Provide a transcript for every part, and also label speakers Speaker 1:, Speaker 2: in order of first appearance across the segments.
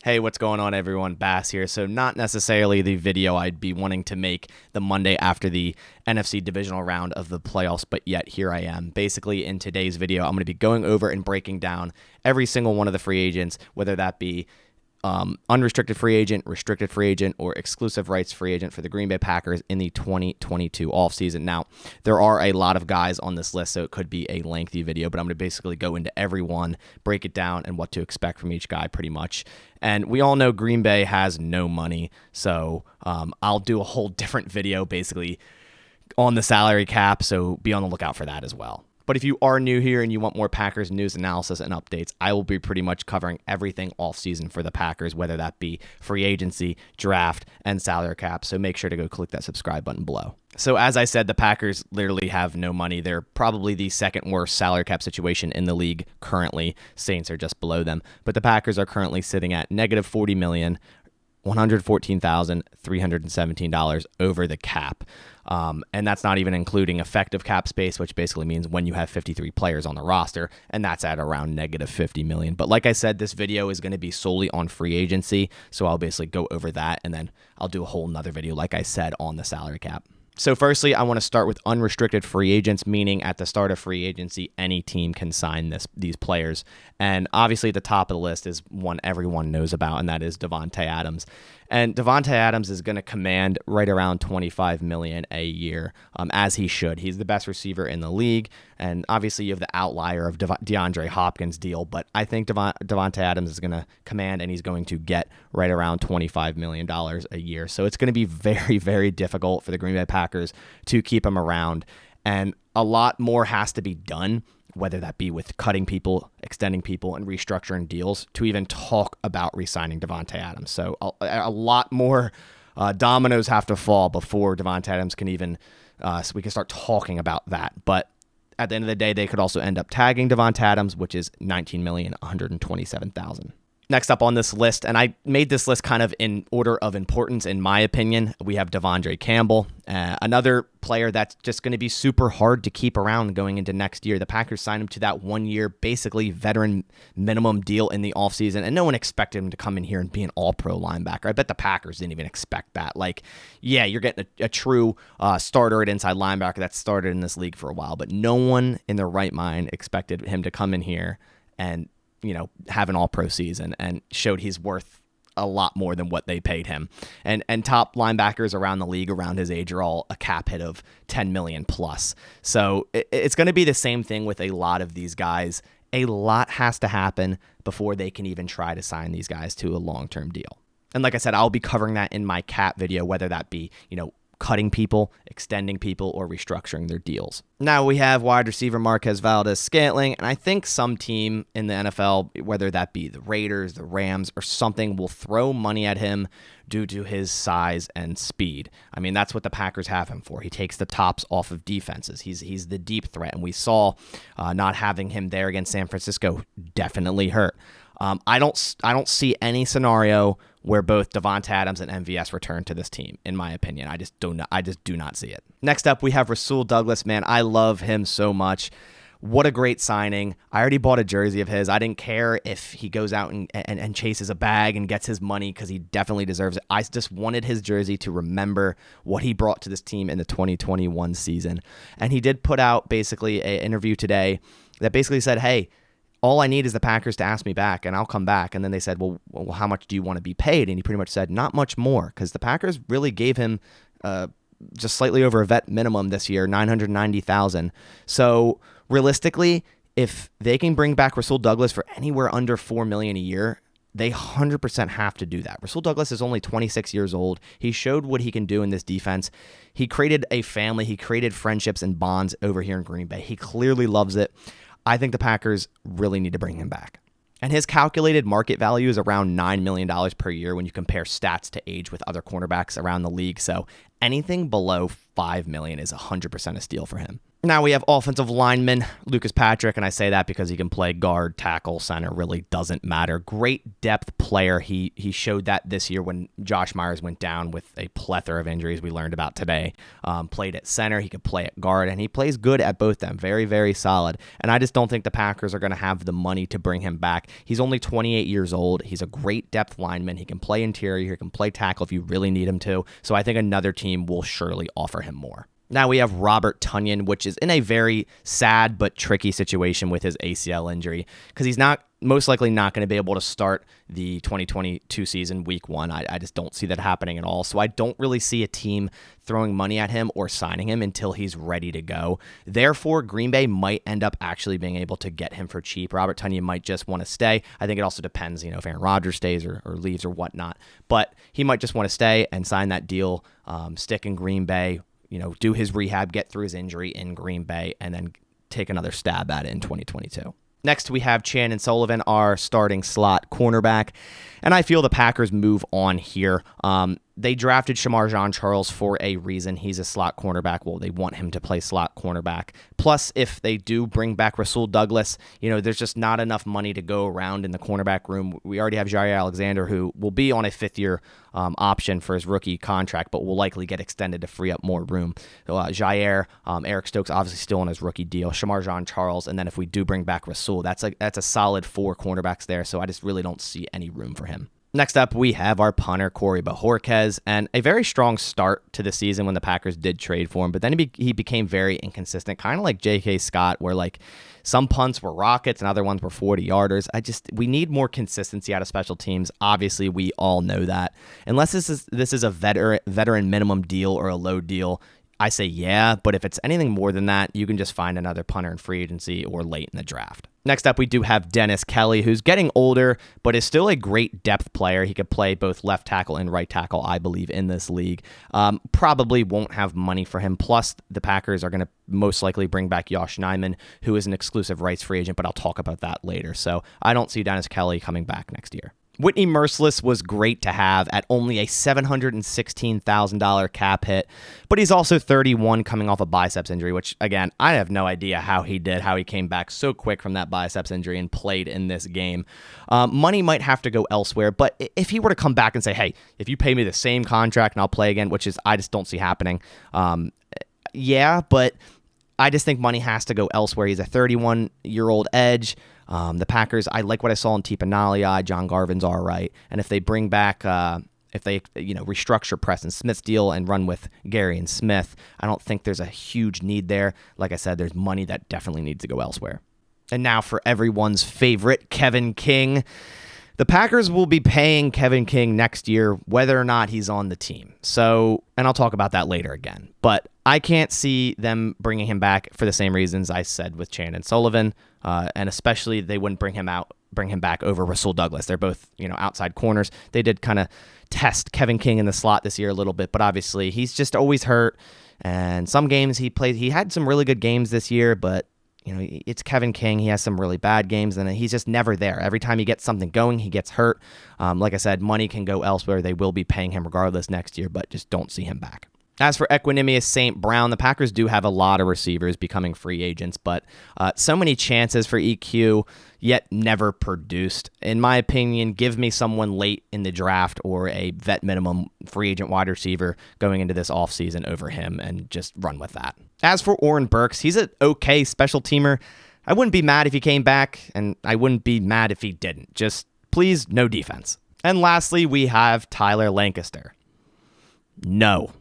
Speaker 1: Hey, what's going on, everyone? Bass here. So not necessarily the video I'd be wanting to make the Monday after the NFC divisional round of the playoffs, but yet here I am. Basically, in today's video, I'm going to be going over and breaking down every single one of the free agents, whether that be unrestricted free agent, restricted free agent, or exclusive rights free agent for the Green Bay Packers in the 2022 offseason. Now, there are a lot of guys on this list, so it could be a lengthy video, but I'm going to basically go into every one, break it down, and what to expect from each guy pretty much. And we all know Green Bay has no money, so I'll do a whole different video basically on the salary cap, so be on the lookout for that as well. But if you are new here and you want more Packers news, analysis, and updates, I will be pretty much covering everything offseason for the Packers, whether that be free agency, draft, and salary cap. So make sure to go click that subscribe button below. So as I said, the Packers literally have no money. They're probably the second worst salary cap situation in the league currently. Saints are just below them. But the Packers are currently sitting at negative $40 million. $114,317 over the cap. And that's not even including effective cap space, which basically means when you have 53 players on the roster, and that's at around negative $50 million. But like I said, this video is going to be solely on free agency, so I'll basically go over that, and then I'll do a whole nother video, like I said, on the salary cap. So firstly, I want to start with unrestricted free agents, meaning at the start of free agency, any team can sign these players. And obviously, at the top of the list is one everyone knows about, and that is Davante Adams. And Davante Adams is going to command right around $25 million a year, as he should. He's the best receiver in the league, and obviously you have the outlier of DeAndre Hopkins' deal, but I think Davante Adams is going to command, and he's going to get right around $25 million a year. So it's going to be very, very difficult for the Green Bay Packers to keep him around, and a lot more has to be done, whether that be with cutting people, extending people, and restructuring deals to even talk about re-signing Davante Adams. So a lot more dominoes have to fall before Davante Adams can even, so we can start talking about that. But at the end of the day, they could also end up tagging Davante Adams, which is $19,127,000. Next up on this list, and I made this list kind of in order of importance, in my opinion, we have Devondre Campbell, another player that's just going to be super hard to keep around going into next year. The Packers signed him to that 1 year, basically veteran minimum deal in the offseason, and no one expected him to come in here and be an all-pro linebacker. I bet the Packers didn't even expect that. Like, yeah, you're getting a true starter at inside linebacker that's started in this league for a while, but no one in their right mind expected him to come in here and have an all-pro season, and showed he's worth a lot more than what they paid him. And top linebackers around the league around his age are all a cap hit of $10 million plus. So it's going to be the same thing with a lot of these guys. A lot has to happen before they can even try to sign these guys to a long-term deal. And like I said, I'll be covering that in my cap video, whether that be, cutting people, extending people, or restructuring their deals. Now we have wide receiver Marquez Valdes-Scantling, and I think some team in the NFL, whether that be the Raiders, the Rams, or something, will throw money at him due to his size and speed. I mean, that's what the Packers have him for. He takes the tops off of defenses. He's the deep threat, and we saw not having him there against San Francisco definitely hurt. I don't see any scenario where both Davante Adams and MVS return to this team, in my opinion. I just do not see it. Next up, we have Rasul Douglas. Man, I love him so much. What a great signing. I already bought a jersey of his. I didn't care if he goes out and chases a bag and gets his money, because he definitely deserves it. I just wanted his jersey to remember what he brought to this team in the 2021 season. And he did put out basically an interview today that basically said, hey, all I need is the Packers to ask me back, and I'll come back. And then they said, well, how much do you want to be paid? And he pretty much said, not much more, because the Packers really gave him just slightly over a vet minimum this year, $990,000. So realistically, if they can bring back Rasul Douglas for anywhere under $4 million a year, they 100% have to do that. Rasul Douglas is only 26 years old. He showed what he can do in this defense. He created a family. He created friendships and bonds over here in Green Bay. He clearly loves it. I think the Packers really need to bring him back. And his calculated market value is around $9 million per year when you compare stats to age with other cornerbacks around the league. So anything below $5 million is 100% a steal for him. Now we have offensive lineman Lucas Patrick, and I say that because he can play guard, tackle, center, really doesn't matter. Great depth player. He showed that this year when Josh Myers went down with a plethora of injuries we learned about today. Played at center, he could play at guard, and he plays good at both them. Very, very solid. And I just don't think the Packers are going to have the money to bring him back. He's only 28 years old. He's a great depth lineman. He can play interior, he can play tackle if you really need him to. So I think another team will surely offer him more. Now we have Robert Tonyan, which is in a very sad but tricky situation with his ACL injury because he's most likely not going to be able to start the 2022 season week 1. I just don't see that happening at all. So I don't really see a team throwing money at him or signing him until he's ready to go. Therefore, Green Bay might end up actually being able to get him for cheap. Robert Tonyan might just want to stay. I think it also depends, if Aaron Rodgers stays or leaves or whatnot. But he might just want to stay and sign that deal, stick in Green Bay, do his rehab, get through his injury in Green Bay, and then take another stab at it in 2022. Next, we have Chandon Sullivan, our starting slot cornerback, and I feel the Packers move on here. They drafted Shamar Jean-Charles for a reason. He's a slot cornerback. Well, they want him to play slot cornerback. Plus, if they do bring back Rasul Douglas, there's just not enough money to go around in the cornerback room. We already have Jair Alexander, who will be on a fifth-year option for his rookie contract, but will likely get extended to free up more room. Jair, Eric Stokes, obviously still on his rookie deal. Shamar Jean-Charles, and then if we do bring back Rasul, that's a solid 4 cornerbacks there, so I just really don't see any room for him. Next up, we have our punter, Corey Bojorquez, and a very strong start to the season when the Packers did trade for him, but then he became very inconsistent, kind of like J.K. Scott, where some punts were rockets and other ones were 40-yarders. We need more consistency out of special teams. Obviously, we all know that. Unless this is a veteran minimum deal or a low deal, I say yeah, but if it's anything more than that, you can just find another punter in free agency or late in the draft. Next up, we do have Dennis Kelly, who's getting older, but is still a great depth player. He could play both left tackle and right tackle, I believe, in this league. Probably won't have money for him. Plus, the Packers are going to most likely bring back Yosh Nijman, who is an exclusive rights free agent, but I'll talk about that later. So I don't see Dennis Kelly coming back next year. Whitney Merciless was great to have at only a $716,000 cap hit, but he's also 31 coming off a biceps injury, which, again, I have no idea how he came back so quick from that biceps injury and played in this game. Money might have to go elsewhere, but if he were to come back and say, hey, if you pay me the same contract and I'll play again, which is I just don't see happening, yeah, but I just think money has to go elsewhere. He's a 31-year-old edge. The Packers, I like what I saw in Tipanali. John Garvin's all right. And if they bring back, restructure Preston Smith's deal and run with Gary and Smith, I don't think there's a huge need there. Like I said, there's money that definitely needs to go elsewhere. And now for everyone's favorite, Kevin King. The Packers will be paying Kevin King next year, whether or not he's on the team. So, and I'll talk about that later again. But I can't see them bringing him back for the same reasons I said with Chandon Sullivan, and especially they wouldn't bring him back over Rasul Douglas. They're both, outside corners. They did kind of test Kevin King in the slot this year a little bit, but obviously he's just always hurt. And some games he had some really good games this year, but it's Kevin King. He has some really bad games, and he's just never there. Every time he gets something going, he gets hurt. Like I said, money can go elsewhere. They will be paying him regardless next year, but just don't see him back. As for Equanimeous St. Brown, the Packers do have a lot of receivers becoming free agents, but so many chances for EQ, yet never produced. In my opinion, give me someone late in the draft or a vet minimum free agent wide receiver going into this offseason over him and just run with that. As for Oren Burks, he's an okay special teamer. I wouldn't be mad if he came back, and I wouldn't be mad if he didn't. Just, please, no defense. And lastly, we have Tyler Lancaster. No.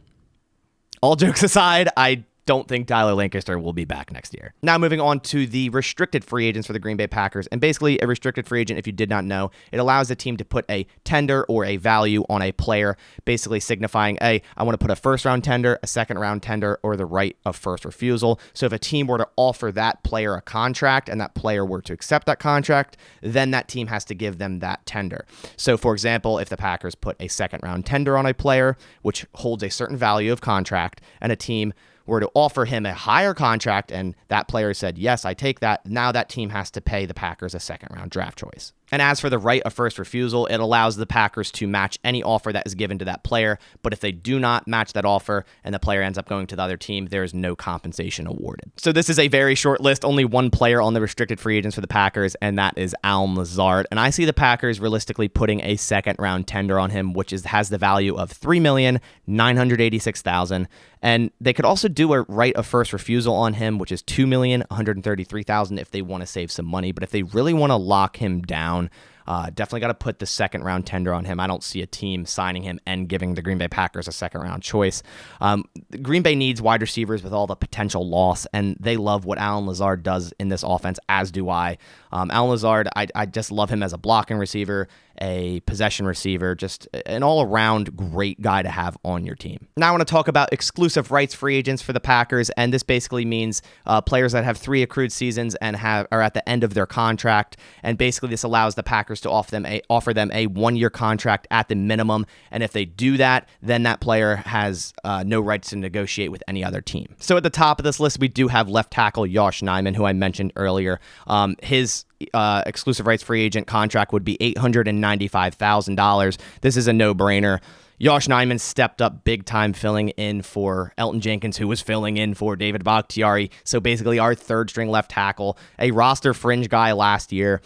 Speaker 1: All jokes aside, I don't think Tyler Lancaster will be back next year. Now moving on to the restricted free agents for the Green Bay Packers. And basically a restricted free agent, if you did not know, it allows the team to put a tender or a value on a player, basically signifying, I want to put a first-round tender, a second-round tender, or the right of first refusal. So if a team were to offer that player a contract and that player were to accept that contract, then that team has to give them that tender. So for example, if the Packers put a second-round tender on a player, which holds a certain value of contract, and a team were to offer him a higher contract and that player said, yes, I take that, now that team has to pay the Packers a second-round draft choice. And as for the right of first refusal, it allows the Packers to match any offer that is given to that player. But if they do not match that offer and the player ends up going to the other team, there is no compensation awarded. So this is a very short list, only one player on the restricted free agents for the Packers, and that is Allen Lazard. And I see the Packers realistically putting a second round tender on him, which has the value of $3,986,000. And they could also do a right of first refusal on him, which is $2,133,000 if they want to save some money. But if they really want to lock him down, definitely got to put the second round tender on him. I don't see a team signing him and giving the Green Bay Packers a second round choice. Green Bay needs wide receivers with all the potential loss, and they love what Allen Lazard does in this offense, as do I. Allen Lazard, I just love him as a blocking receiver, a possession receiver, just an all-around great guy to have on your team. Now I want to talk about exclusive rights free agents for the Packers, and this basically means players that have 3 accrued seasons and are at the end of their contract, and basically this allows the Packers to offer them a 1-year contract at the minimum, and if they do that, then that player has no rights to negotiate with any other team. So at the top of this list, we do have left tackle Josh Nijman, who I mentioned earlier. His exclusive rights free agent contract would be $895,000. This is a no-brainer. Josh Nijman stepped up big time filling in for Elton Jenkins, who was filling in for David Bakhtiari. So basically our third string left tackle, a roster fringe guy last year.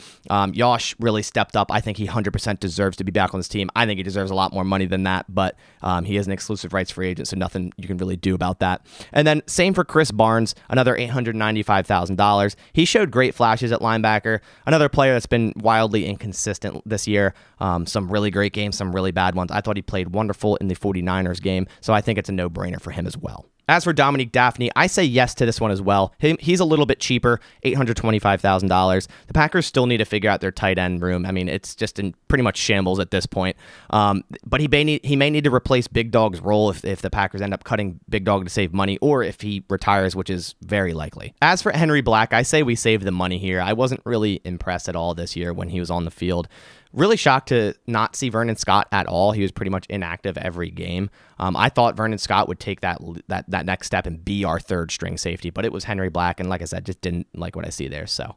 Speaker 1: Josh really stepped up. I think he 100% deserves to be back on this team. I think he deserves a lot more money than that, but he is an exclusive rights free agent, so nothing you can really do about that. And then same for Chris Barnes, another $895,000. He showed great flashes at linebacker. Another player that's been wildly inconsistent this year. Some really great games, some really bad ones. I thought he played wonderful in the 49ers game, so I think it's a no-brainer for him as well. As for Dominique Daphne, I say yes to this one as well. He's a little bit cheaper, $825,000. The Packers still need to figure out their tight end room. I mean, it's just in pretty much shambles at this point. But he may need to replace Big Dog's role if the Packers end up cutting Big Dog to save money, or if he retires, which is very likely. As for Henry Black, I say we save the money here. I wasn't really impressed at all this year when he was on the field. Really shocked to not see Vernon Scott at all. He was pretty much inactive every game. I thought Vernon Scott would take that next step and be our third string safety, but it was Henry Black, and like I said, just didn't like what I see there, so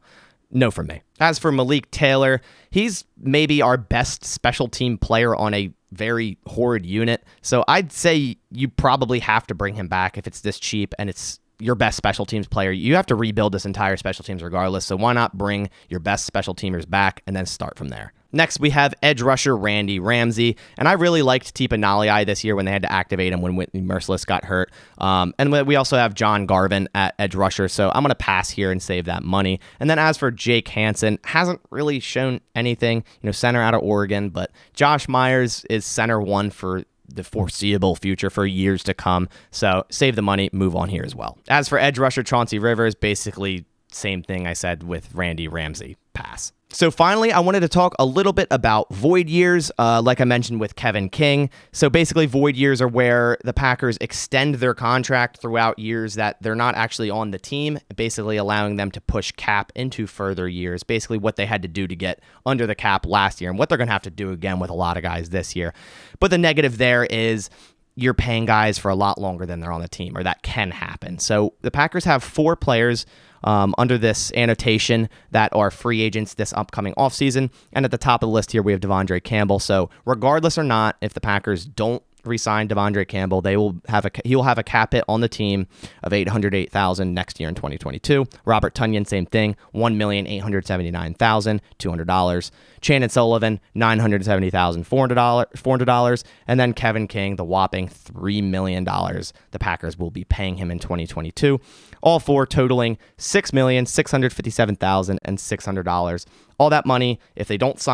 Speaker 1: no from me. As for Malik Taylor, he's maybe our best special team player on a very horrid unit, so I'd say you probably have to bring him back if it's this cheap and it's your best special teams player. You have to rebuild this entire special teams regardless, so why not bring your best special teamers back and then start from there. Next, we have edge rusher Randy Ramsey, and I really liked Tipa Nalii this year when they had to activate him when Whitney Merciless got hurt. And we also have John Garvin at edge rusher, so I'm going to pass here and save that money. And then as for Jake Hansen, hasn't really shown anything, center out of Oregon, but Josh Myers is center 1 for the foreseeable future for years to come, so save the money, move on here as well. As for edge rusher Chauncey Rivers, basically same thing I said with Randy Ramsey, pass. So finally, I wanted to talk a little bit about void years, like I mentioned with Kevin King. So basically, void years are where the Packers extend their contract throughout years that they're not actually on the team, basically allowing them to push cap into further years, basically what they had to do to get under the cap last year and what they're going to have to do again with a lot of guys this year. But the negative there is you're paying guys for a lot longer than they're on the team, or that can happen. So the Packers have 4 players under this annotation that are free agents this upcoming offseason. And at the top of the list here, we have Devondre Campbell. So regardless or not, if the Packers don't re-sign Devondre Campbell, he'll have a cap hit on the team of $808,000 next year in 2022. Robert Tonyan, same thing, $1,879,200. Shannon Sullivan, $970,400. And then Kevin King, the whopping $3 million the Packers will be paying him in 2022. All 4 totaling $6,657,600. All that money, if they don't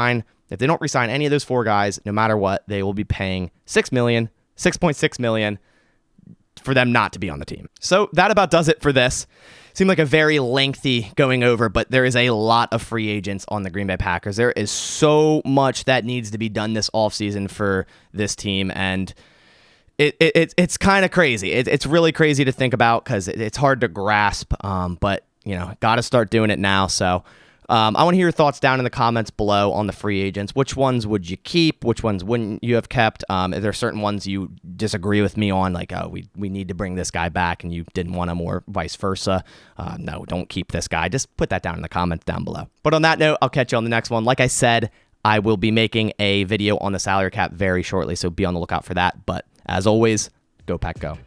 Speaker 1: re-sign any of those 4 guys, no matter what, they will be paying $6.6 million for them not to be on the team. So that about does it for this. Seemed like a very lengthy going over, but there is a lot of free agents on the Green Bay Packers. There is so much that needs to be done this offseason for this team, and it's kind of crazy. It's really crazy to think about because it's hard to grasp, but got to start doing it now. So I want to hear your thoughts down in the comments below on the free agents. Which ones would you keep? Which ones wouldn't you have kept? Are there certain ones you disagree with me on, like, we need to bring this guy back and you didn't want him, or vice versa? No, don't keep this guy. Just put that down in the comments down below. But on that note, I'll catch you on the next one. Like I said, I will be making a video on the salary cap very shortly, so be on the lookout for that. But as always, go Pack Go.